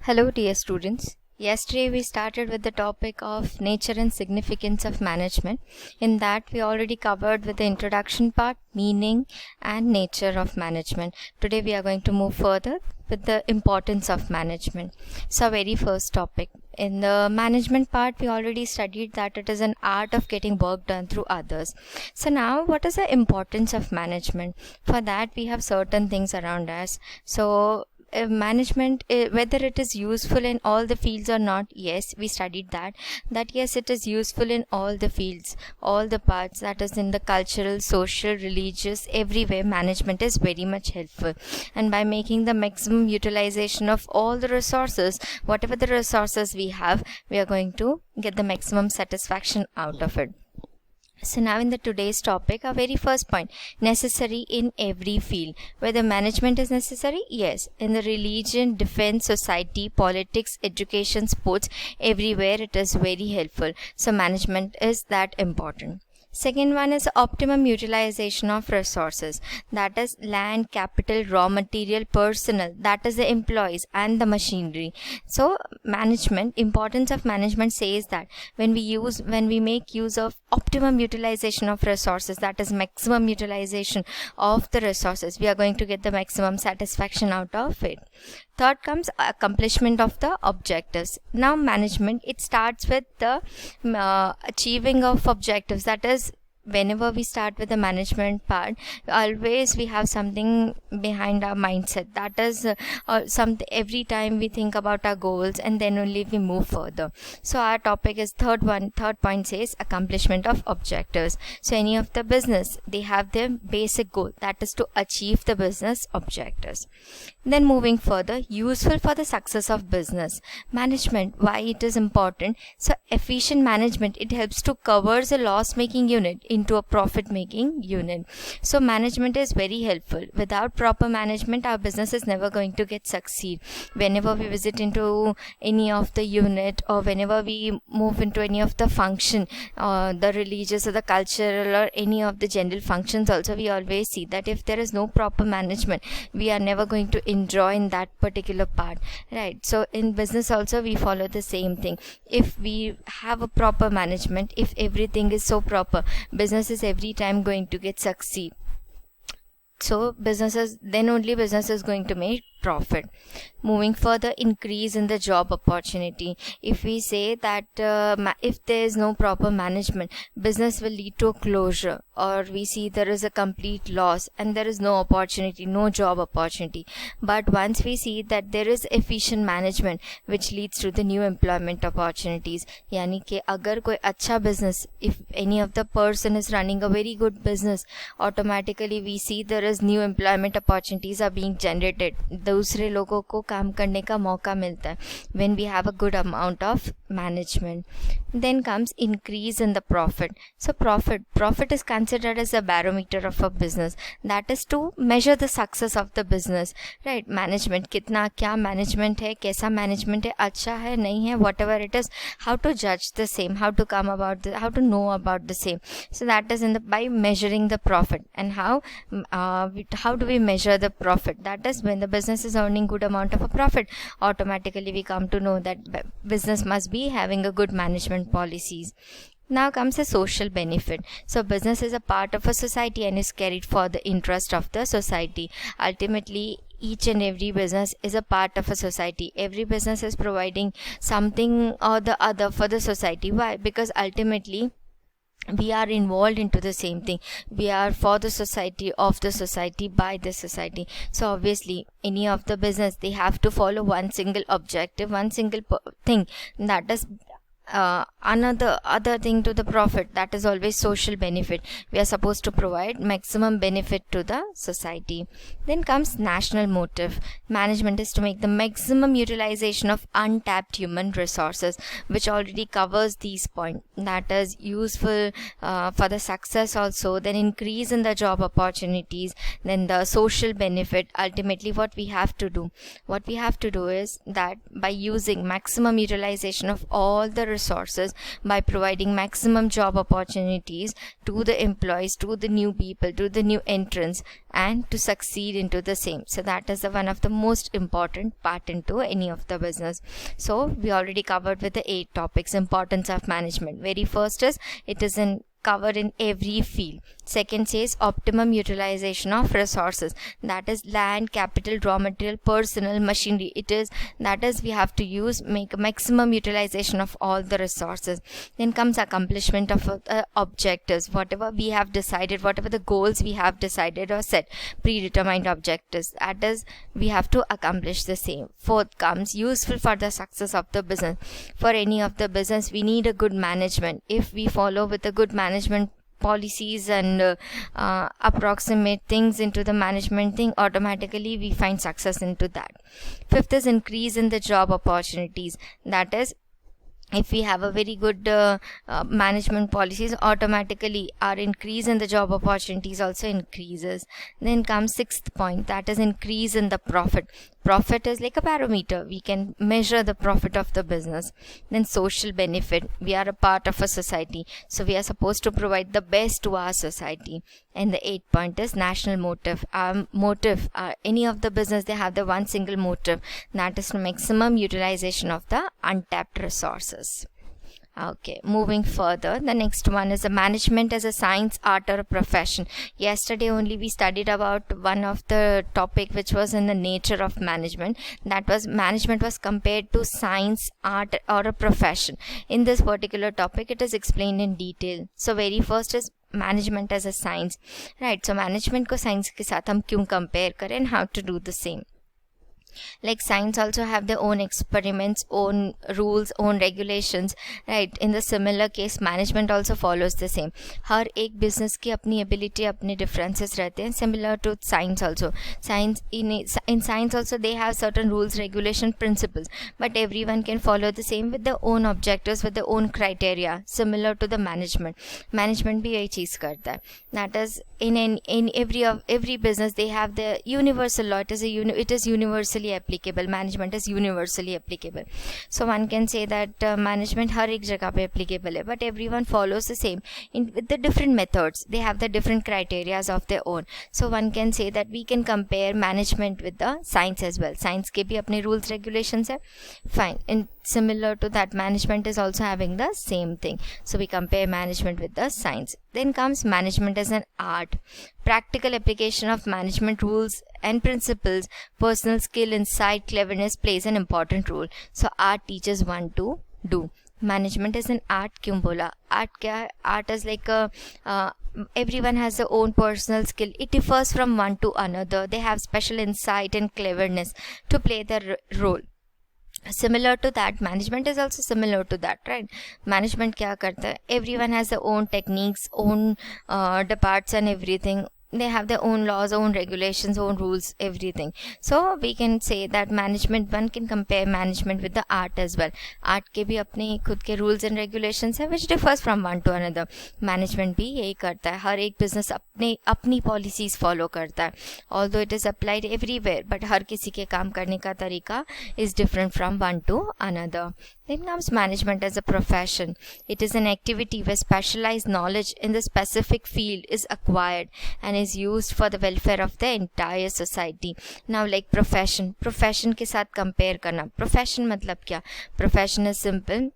Hello, dear students. Yesterday we started with the topic of nature and significance of management. In that we already covered with the introduction part, meaning and nature of management. Today we are going to move further with the importance of management. So very first topic. In the management part, we already studied that it is an art of getting work done through others. So now what is the importance of management? For that we have certain things around us. So management, whether it is useful in all the fields or not, yes, we studied that yes, it is useful in all the fields, all the parts, that is in the cultural, social, religious, everywhere management is very much helpful. And by making the maximum utilization of all the resources, whatever the resources we have, we are going to get the maximum satisfaction out of it. So now in the today's topic, our very first point, necessary in every field. Whether management is necessary? Yes. In the religion, defense, society, politics, education, sports, everywhere it is very helpful. So management is that important. Second one is optimum utilization of resources, that is land, capital, raw material, personnel, that is the employees and the machinery. So management, importance of management says that when we make use of optimum utilization of resources, that is maximum utilization of the resources, we are going to get the maximum satisfaction out of it. Third comes accomplishment of the objectives. Now management, it starts with the achieving of objectives, that is whenever we start with the management part, always we have something behind our mindset, that is something every time we think about our goals and then only we move further. So our topic is third point says accomplishment of objectives. So any of the business, they have their basic goal, that is to achieve the business objectives. Then moving further, useful for the success of business management, why it is important. So efficient management, it helps to cover the loss making unit into a profit making unit. So management is very helpful. Without proper management, our business is never going to get succeed. Whenever we visit into any of the unit, or whenever we move into any of the function, the religious or the cultural or any of the general functions also, we always see that if there is no proper management, we are never going to enjoy in that particular part, right? So in business also we follow the same thing. If we have a proper management, if everything is so proper, business is every time going to get succeed. So then only business is going to make profit. Moving further, increase in the job opportunity. If we say that if there is no proper management, business will lead to a closure, or we see there is a complete loss and there is no opportunity, no job opportunity. But once we see that there is efficient management, which leads to the new employment opportunities, यानी कि अगर कोई अच्छा business, if any of the person is running a very good business, automatically we see there is new employment opportunities are being generated. दूसरे लोगों को काम करने का मौका मिलता है when we have a good amount of management. Then comes increase in the profit. So profit is considered as a barometer of a business, that is to measure the success of the business, right? Management, कितना क्या management है, कैसा management है, अच्छा है नहीं है, whatever it is, how to judge the same, how to know about the same. So that is by measuring the profit. And how do we measure the profit? That is when the business is earning good amount of a profit, automatically we come to know that business must be having a good management policies. Now comes a social benefit. So business is a part of a society and is carried for the interest of the society. Ultimately, each and every business is a part of a society. Every business is providing something or the other for the society. Why? Because ultimately we are involved into the same thing. We are for the society, of the society, by the society. So obviously any of the business, they have to follow one single objective, one single thing, that is other thing to the profit, that is always social benefit. We are supposed to provide maximum benefit to the society. Then comes national motive. Management is to make the maximum utilization of untapped human resources, which already covers these points, that is useful for the success also. Then increase in the job opportunities, then the social benefit. Ultimately what we have to do is that by using maximum utilization of all the resources by providing maximum job opportunities to the employees, to the new people, to the new entrants, and to succeed into the same. So that is the one of the most important part into any of the business. So we already covered with the 8 topics. Importance of management. Very first is it is covered in every field. Second says optimum utilization of resources, that is land, capital, raw material, personnel, machinery. That is we have to make a maximum utilization of all the resources. Then comes accomplishment of objectives, whatever we have decided, whatever the goals we have decided or set, predetermined objectives, that is we have to accomplish the same. Fourth comes useful for the success of the business. For any of the business we need a good management. If we follow with a good management policies and approximate things into the management thing, automatically we find success into that. Fifth is increase in the job opportunities, that is if we have a very good management policies, automatically our increase in the job opportunities also increases. Then comes sixth point, that is increase in the profit. Profit is like a barometer, we can measure the profit of the business. Then social benefit, we are a part of a society, so we are supposed to provide the best to our society. And the 8th point is national motive. Any of the business, they have the one single motive, that is maximum utilization of the untapped resources. Okay, moving further, the next one is the management as a science, art, or a profession. Yesterday only we studied about one of the topic which was in the nature of management. That was management was compared to science, art, or a profession. In this particular topic it is explained in detail. So very first is management as a science, right? So management को science के साथ हम क्यों compare करें and how to do the same. Like science also have their own experiments, own rules, own regulations, right? In the similar case management also follows the same. हर एक business की अपनी ability, अपने differences रहते हैं. Similar to science also. In science also they have certain rules, regulation, principles, but everyone can follow the same with their own objectives, with their own criteria. Similar to the management भी यही चीज करता है. That is in every business they have the universal law. It is universally applicable. Management is universally applicable. So one can say that management हर एक जगह पे applicable है, but everyone follows the same with the different methods. They have the different criterias of their own. So one can say that we can compare management with the science as well. Science के भी अपने rules regulations है, fine. And similar to that, management is also having the same thing. So we compare management with the science. Then comes management as an art. Practical application of management rules and principles, personal skill, insight, cleverness plays an important role. So art teaches one to do. Management is an art. क्यों बोला? Art क्या है? Art is like everyone has their own personal skill. It differs from one to another. They have special insight and cleverness to play their role. Similar to that, management is also similar to that, right? Management क्या करता है? Everyone has their own techniques, own departs and everything. They have their own laws, own regulations, own rules, everything. So we can say that management, one can compare management with the art as well. Art के भी अपने खुद के rules and regulations है, which differs from one to another. Management भी यही करता है. हर एक business अपनी policies follow करता है. Although it is applied everywhere, but हर किसी के काम करने का तरीका is different from one to another. Then comes management as a profession. It is an activity where specialized knowledge in the specific field is acquired and is used for the welfare of the entire society. Now like profession के साथ compare करना. Profession मतलब क्या? Profession is simple.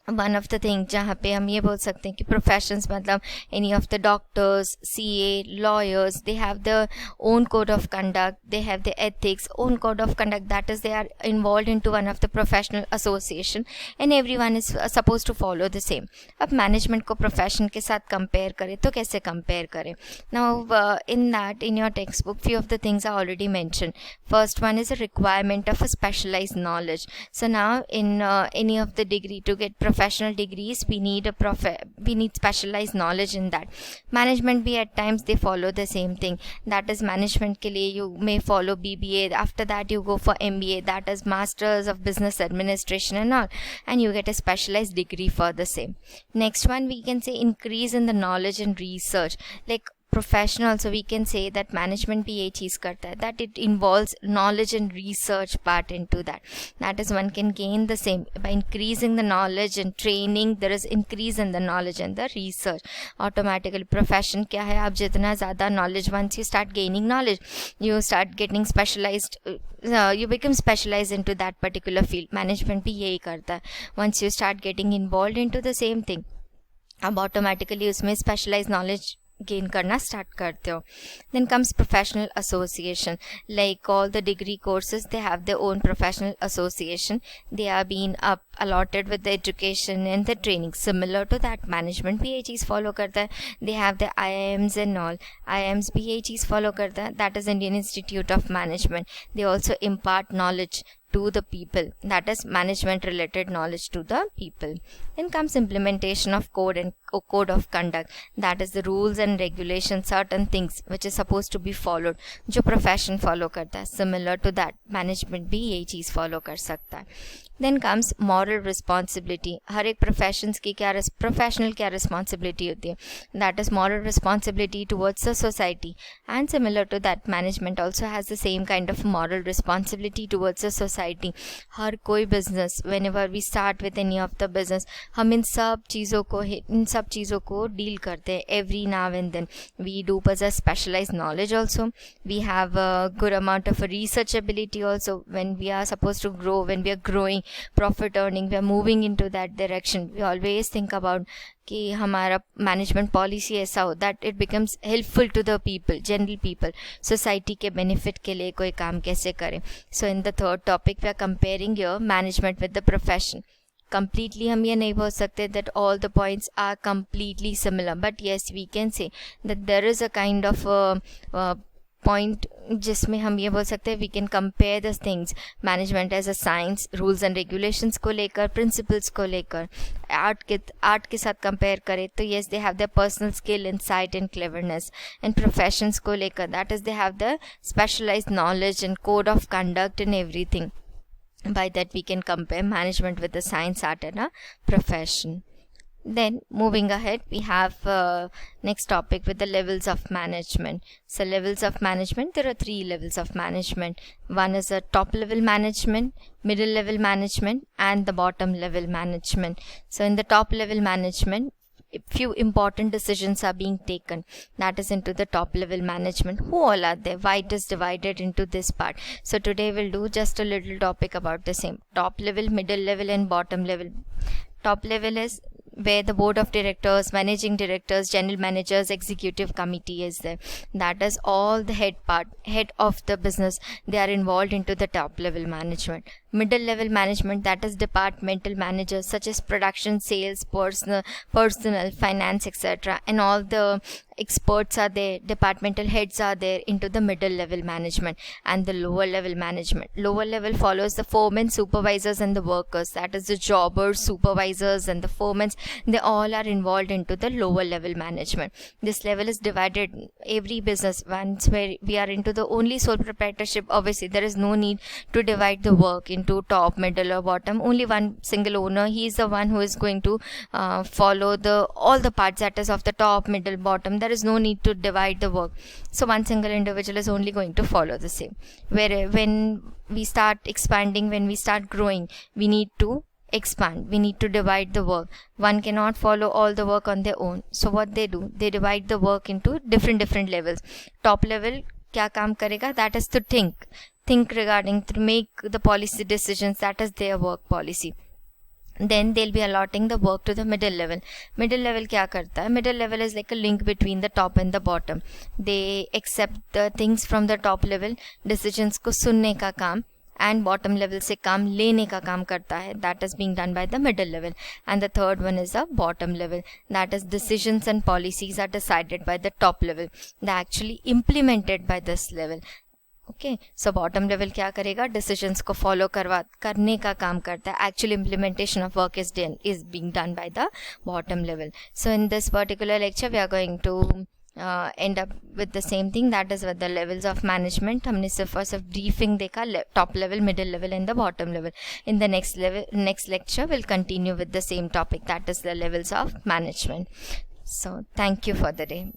One of the things जहाँ पे हम ये बोल सकते हैं कि professions मतलब any of the doctors, CA, lawyers, they have their own code of conduct, they have the ethics, own code of conduct, that is they are involved into one of the professional association and everyone is supposed to follow the same. अब management को profession के साथ compare करें तो कैसे compare करें? Now in your textbook few of the things are already mentioned. First one is a requirement of a specialized knowledge. So now in any of the degree to get professional degrees we need specialized knowledge in that. Management भी at times they follow the same thing. That is management के लिए you may follow BBA, after that you go for MBA, that is Masters of Business Administration and all, and you get a specialized degree for the same. Next one we can say increase in the knowledge and research. Like profession also we can say that management भी ये चीज़ करता है, that it involves knowledge and research part into that. That is, one can gain the same by increasing the knowledge and training. There is increase in the knowledge and the research. Automatically profession क्या है, आप जितना ज़्यादा knowledge, once you start gaining knowledge, you start getting specialized, you become specialized into that particular field. Management भी यही करता है. Once you start getting involved into the same thing, अब ऑटोमेटिकली उसमें स्पेशलाइज नॉलेज गेन करना start करते हो. Then comes professional association. Like all the degree courses, they have their own professional association. They are been up allotted with the education and the training. Similar to that, management भी ये चीज़ follow करता है. They have the IIMs and all. IIMs भी ये चीज़ follow करता है. That is Indian Institute of Management. They also impart knowledge to the people, that is management related knowledge to the people. Then comes implementation of code and code of conduct, that is the rules and regulations, certain things which is supposed to be followed, जो profession follow करता है. Similar to that, management भी यही चीज़ follow कर सकता है. Then comes moral responsibility. हर एक professions की क्या professional क्या responsibility होती है, that is moral responsibility towards the society. And similar to that, management also has the same kind of moral responsibility towards the society. हर कोई business, whenever we start with any of the business, हम इन सब चीज़ों को deal करते हैं. Every now and then we do possess specialized knowledge also. We have a good amount of research ability also. When we are supposed to grow, when we are growing, profit earning, we are moving into that direction, we always think about कि हमारा management policy ऐसा हो that it becomes helpful to the people, general people, society के benefit के लिए कोई काम कैसे करें. So in the third topic we are comparing your management with the profession. Completely हम ये नहीं बोल सकते that all the points are completely similar, but yes we can say that there is a kind of point जिसमें हम ये बोल सकते हैं we can compare the things. Management as a science, rules and regulations को लेकर, principles को लेकर. आर्ट के साथ कंपेयर करें तो yes they have the personal skill, insight and cleverness. And professions को लेकर that is they have the specialised knowledge and code of conduct and everything. By that we can compare management with the science, art and a profession. Then moving ahead, we have next topic with the levels of management. So levels of management, there are 3 levels of management. One is a top level management, middle level management and the bottom level management. So in the top level management, few important decisions are being taken, that is into the top level management. Who all are there, why it is divided into this part? So today we'll do just a little topic about the same. Top level, middle level and bottom level. Top level is where the board of directors, managing directors, general managers, executive committee is there. That is all the head of the business, they are involved into the top level management. Middle level management, that is departmental managers such as production, sales, personnel, finance, etc. and all the experts are there, departmental heads are there into the middle level management. And the lower level management, lower level follows the foremen, supervisors and the workers, that is the jobbers, supervisors and the foremen, they all are involved into the lower level management. This level is divided, every business, once where we are into the only sole proprietorship, obviously there is no need to divide the work into top, middle or bottom. Only one single owner, he is the one who is going to follow all the parts, that is of the top, middle, bottom. There is no need to divide the work. So one single individual is only going to follow the same. Where when we start expanding, when we start growing, we need to expand, we need to divide the work. One cannot follow all the work on their own. So what they do, they divide the work into different levels. Top level क्या काम करेगा, that is to think regarding, to make the policy decisions, that is their work policy. Then they'll be allotting the work to the middle level. Middle level क्या करता है, middle level is like a link between the top and the bottom. They accept the things from the top level, decisions को सुनने का काम, and bottom level से काम लेने का काम करता है, that is being done by the middle level. And the third one is the bottom level, that is decisions and policies are decided by the top level, they are actually implemented by this level. Okay, so bottom level क्या करेगा, decisions को follow करने का काम करता है. Actual implementation of work is being done by the bottom level. So in this particular lecture we are going to end up with the same thing, that is with the levels of management. हमने सिर्फ briefing देखा, top level, middle level and the bottom level. In the next lecture we'll continue with the same topic, that is the levels of management. So thank you for the day.